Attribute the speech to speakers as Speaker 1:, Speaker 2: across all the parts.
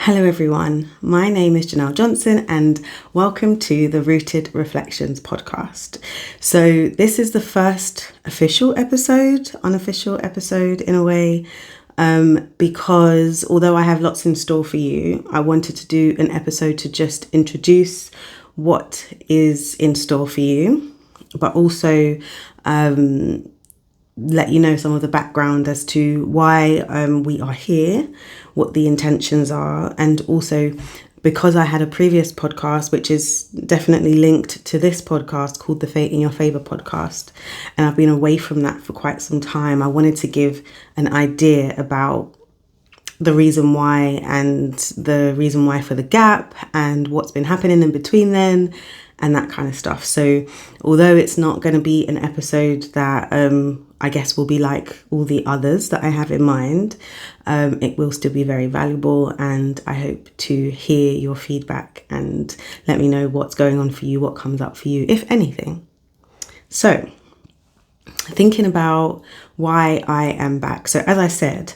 Speaker 1: Hello everyone, my name is Jannelle Johnson and welcome to the Rooted Reflections podcast. So this is the first unofficial episode in a way, because although I have lots in store for you, I wanted to do an episode to just introduce what is in store for you, but also let you know some of the background as to why we are here, what the intentions are, and also because I had a previous podcast which is definitely linked to this podcast called the Fate in Your Favor podcast, and I've been away from that for quite some time. I wanted to give an idea about the reason why for the gap and what's been happening in between then and that kind of stuff. So although it's not going to be an episode that I guess will be like all the others that I have in mind, it will still be very valuable, and I hope to hear your feedback and let me know what's going on for you, what comes up for you, if anything. So thinking about why I am back. So as I said,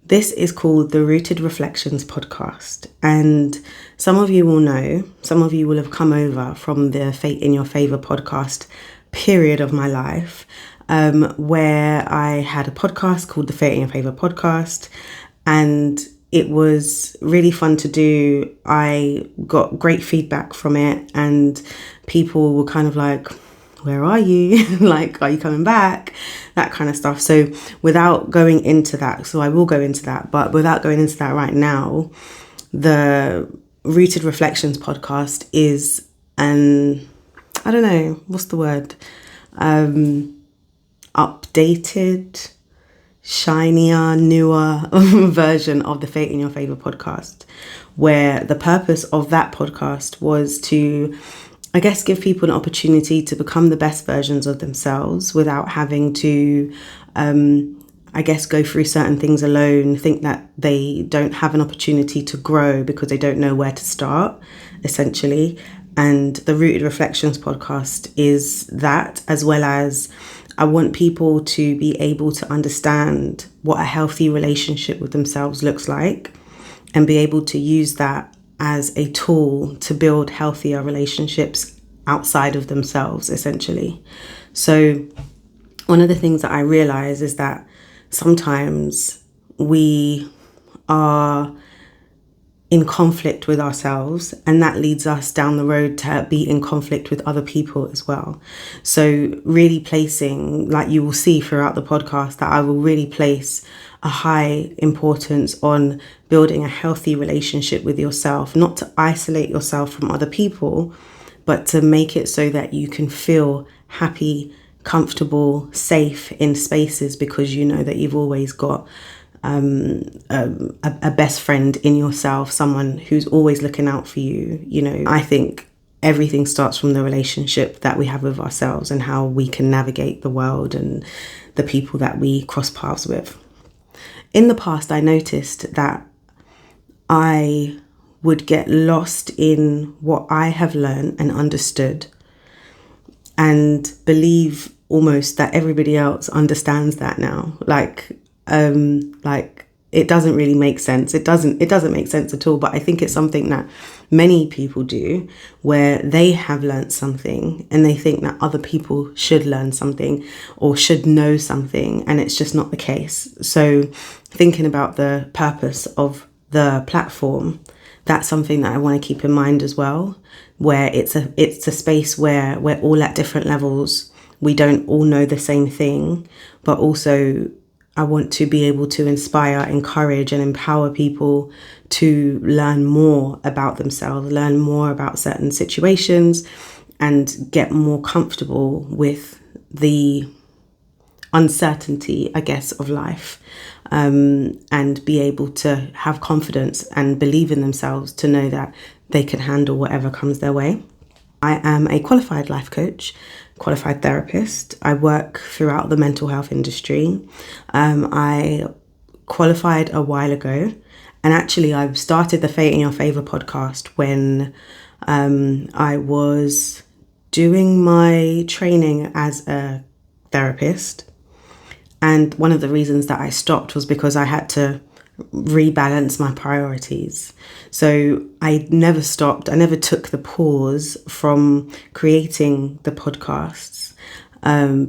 Speaker 1: this is called the Rooted Reflections podcast, and some of you will know, some of you will have come over from the Fate in Your Favor podcast period of my life, where I had a podcast called the Fate in Your Favor podcast, and it was really fun to do. I got great feedback from it, and people were kind of like, where are you? Like, are you coming back? That kind of stuff. So without going into that, so I will go into that, but without going into that right now, the Rooted Reflections podcast is I don't know, what's the word? Updated, shinier, newer version of the Fate in Your Favor podcast, where the purpose of that podcast was to, I guess, give people an opportunity to become the best versions of themselves without having to, go through certain things alone, think that they don't have an opportunity to grow because they don't know where to start, essentially. And the Rooted Reflections podcast is that, as well as I want people to be able to understand what a healthy relationship with themselves looks like and be able to use that as a tool to build healthier relationships outside of themselves, essentially. So one of the things that I realize is that sometimes we are in conflict with ourselves, and that leads us down the road to be in conflict with other people as well. So really placing, like you will see throughout the podcast, that I will really place a high importance on building a healthy relationship with yourself, not to isolate yourself from other people, but to make it so that you can feel happy, comfortable, safe in spaces, because you know that you've always got a best friend in yourself, someone who's always looking out for you. You know, I think everything starts from the relationship that we have with ourselves and how we can navigate the world and the people that we cross paths with. In the past, I noticed that I would get lost in what I have learned and understood and believe almost that everybody else understands that now. Like it doesn't really make sense. It doesn't make sense at all. But I think it's something that many people do, where they have learned something and they think that other people should learn something or should know something, and it's just not the case. So thinking about the purpose of the platform, that's something that I want to keep in mind as well, where it's a space where we're all at different levels. We don't all know the same thing, but also I want to be able to inspire, encourage, and empower people to learn more about themselves, learn more about certain situations, and get more comfortable with the uncertainty, I guess, of life, and be able to have confidence and believe in themselves to know that they can handle whatever comes their way. I am a qualified life coach, qualified therapist. I work throughout the mental health industry. I qualified a while ago, and actually I started the Fate in Your Favor podcast when I was doing my training as a therapist. And one of the reasons that I stopped was because I had to rebalance my priorities. So I never stopped. I never took the pause from creating the podcasts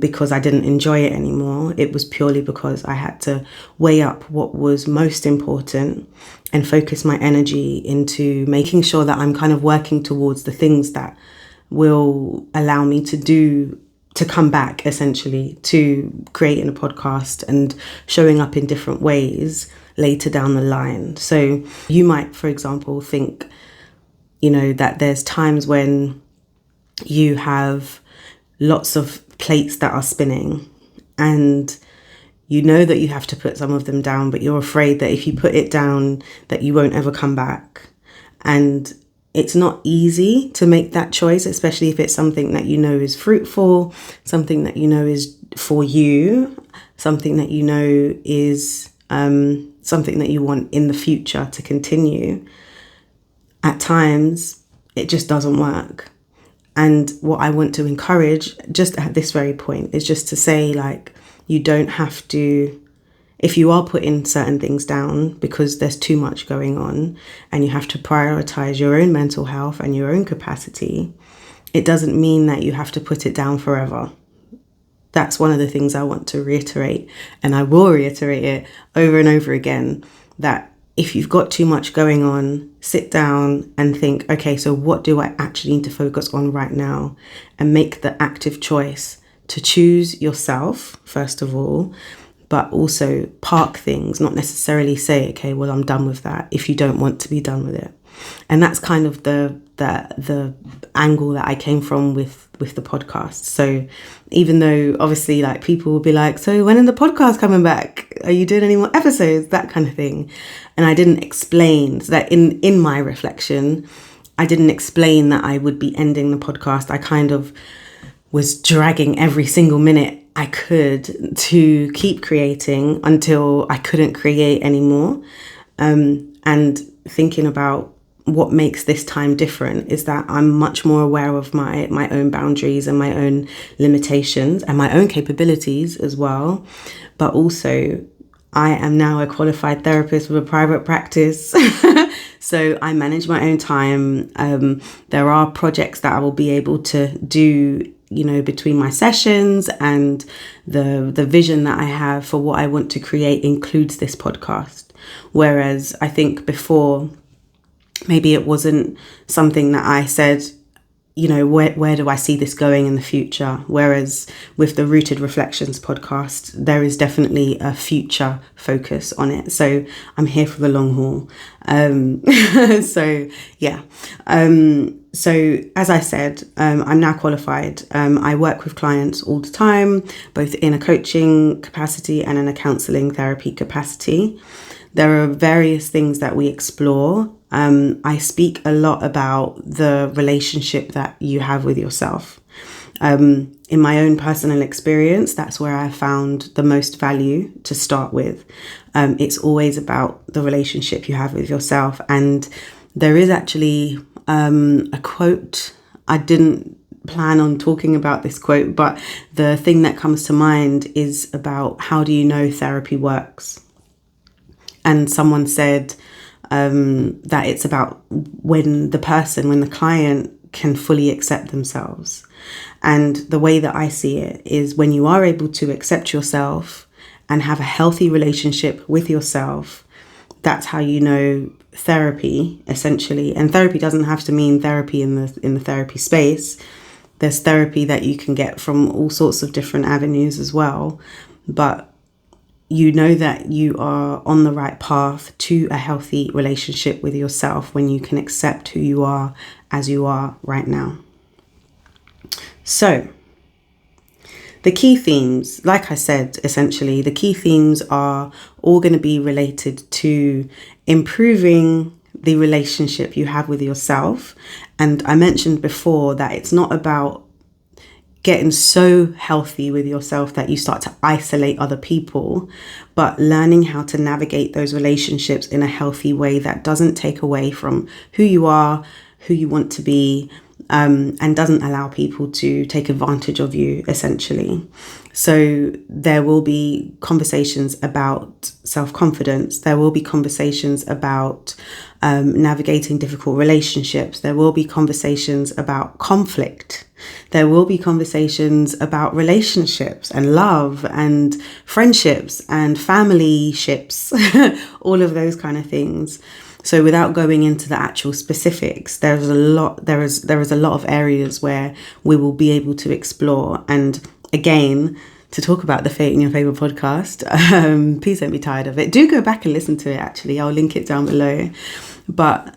Speaker 1: because I didn't enjoy it anymore. It was purely because I had to weigh up what was most important and focus my energy into making sure that I'm kind of working towards the things that will allow me to come back, essentially, to creating a podcast and showing up in different ways later down the line. So you might, for example, think, that there's times when you have lots of plates that are spinning and you know that you have to put some of them down, but you're afraid that if you put it down, that you won't ever come back. And it's not easy to make that choice, especially if it's something that you know is fruitful, something that you know is for you, something that you know is something that you want in the future to continue. At times, it just doesn't work. And what I want to encourage just at this very point is just to say, like, you don't have to, if you are putting certain things down because there's too much going on and you have to prioritize your own mental health and your own capacity, it doesn't mean that you have to put it down forever. That's one of the things I want to reiterate, and I will reiterate it over and over again, that if you've got too much going on, sit down and think, okay, so what do I actually need to focus on right now? And make the active choice to choose yourself, first of all, but also park things, not necessarily say, okay, well, I'm done with that, if you don't want to be done with it. And that's kind of the angle that I came from with the podcast. So even though obviously, like, people will be like, so when are the podcast coming back? Are you doing any more episodes? That kind of thing. And I didn't explain, so that in my reflection, I didn't explain that I would be ending the podcast. I kind of was dragging every single minute I could to keep creating until I couldn't create anymore. And thinking about what makes this time different is that I'm much more aware of my own boundaries and my own limitations and my own capabilities as well. But also, I am now a qualified therapist with a private practice. So I manage my own time. There are projects that I will be able to do, between my sessions, and the vision that I have for what I want to create includes this podcast. Whereas I think before, maybe it wasn't something that I said, where do I see this going in the future? Whereas with the Rooted Reflections podcast, there is definitely a future focus on it. So I'm here for the long haul. So as I said, I'm now qualified. I work with clients all the time, both in a coaching capacity and in a counselling therapy capacity. There are various things that we explore. I speak a lot about the relationship that you have with yourself. In my own personal experience, that's where I found the most value to start with. It's always about the relationship you have with yourself. And there is actually a quote. I didn't plan on talking about this quote, but the thing that comes to mind is about, how do you know therapy works? And someone said that it's about when the client can fully accept themselves. And the way that I see it is, when you are able to accept yourself and have a healthy relationship with yourself, that's how you know therapy, essentially. And therapy doesn't have to mean therapy in the therapy space. There's therapy that you can get from all sorts of different avenues as well. But you know that you are on the right path to a healthy relationship with yourself when you can accept who you are as you are right now. So the key themes, like I said, essentially, the key themes are all going to be related to improving the relationship you have with yourself. And I mentioned before that it's not about getting so healthy with yourself that you start to isolate other people, but learning how to navigate those relationships in a healthy way that doesn't take away from who you are, who you want to be, and doesn't allow people to take advantage of you, essentially. So there will be conversations about self-confidence. There will be conversations about navigating difficult relationships. There will be conversations about conflict. There will be conversations about relationships and love and friendships and family ships, all of those kind of things. So without going into the actual specifics, there is a lot of areas where we will be able to explore. And again, to talk about the Fate in Your Favour podcast, please don't be tired of it. Do go back and listen to it, actually. I'll link it down below. But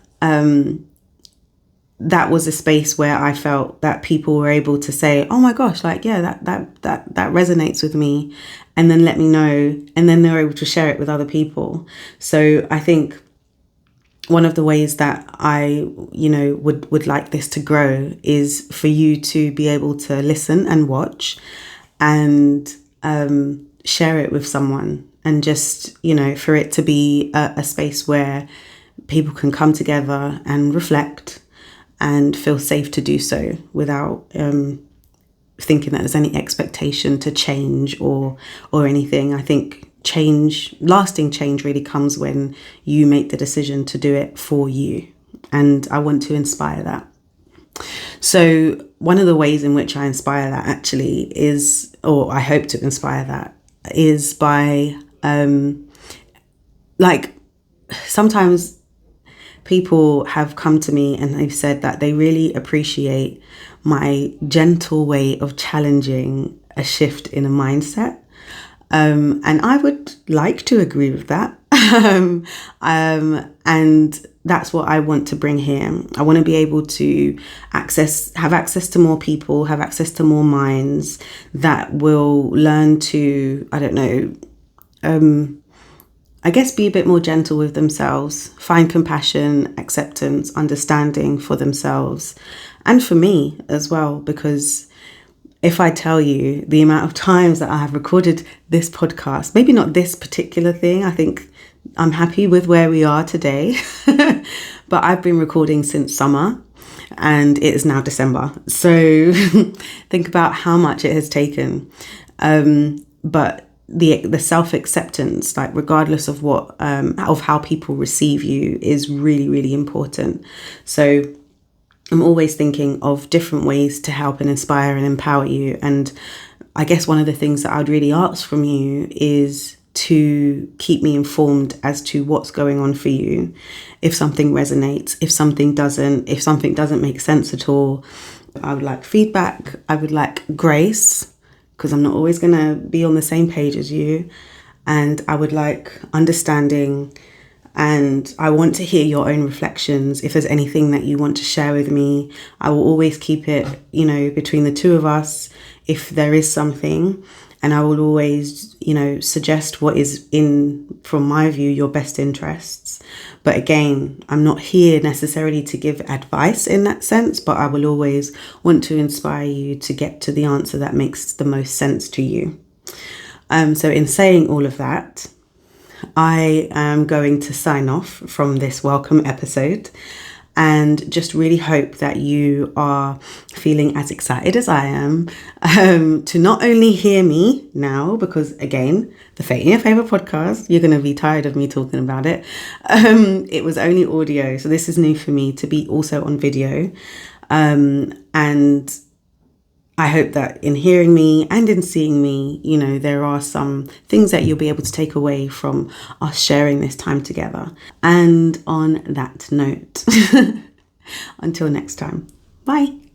Speaker 1: that was a space where I felt that people were able to say, oh my gosh, like, yeah, that resonates with me. And then let me know. And then they're able to share it with other people. So I think one of the ways that I, would like this to grow is for you to be able to listen and watch and share it with someone, and just, for it to be a space where people can come together and reflect and feel safe to do so without thinking that there's any expectation to change or anything. I think lasting change really comes when you make the decision to do it for you. And I want to inspire that. So one of the ways in which I inspire that actually is, or I hope to inspire that, is by sometimes people have come to me and they've said that they really appreciate my gentle way of challenging a shift in a mindset. And I would like to agree with that. And that's what I want to bring here. I want to be able to have access to more people, have access to more minds that will learn to, I guess, be a bit more gentle with themselves, find compassion, acceptance, understanding for themselves and for me as well. Because if I tell you the amount of times that I have recorded this podcast, maybe not this particular thing, I think I'm happy with where we are today, but I've been recording since summer and it is now December. So think about how much it has taken. But the self-acceptance, like regardless of what, of how people receive you, is really, really important. So I'm always thinking of different ways to help and inspire and empower you. And I guess one of the things that I'd really ask from you is to keep me informed as to what's going on for you. If something resonates, if something doesn't make sense at all, I would like feedback. I would like grace, because I'm not always going to be on the same page as you. And I would like understanding. And I want to hear your own reflections. If there's anything that you want to share with me, I will always keep it, between the two of us, if there is something. And I will always, suggest what is from my view, your best interests. But again, I'm not here necessarily to give advice in that sense, but I will always want to inspire you to get to the answer that makes the most sense to you. So in saying all of that, I am going to sign off from this welcome episode and just really hope that you are feeling as excited as I am to not only hear me now, because again, the Fate in Your Favour podcast, you're going to be tired of me talking about it. It was only audio, so this is new for me to be also on video. And I hope that in hearing me and in seeing me, there are some things that you'll be able to take away from us sharing this time together. And on that note, until next time, bye.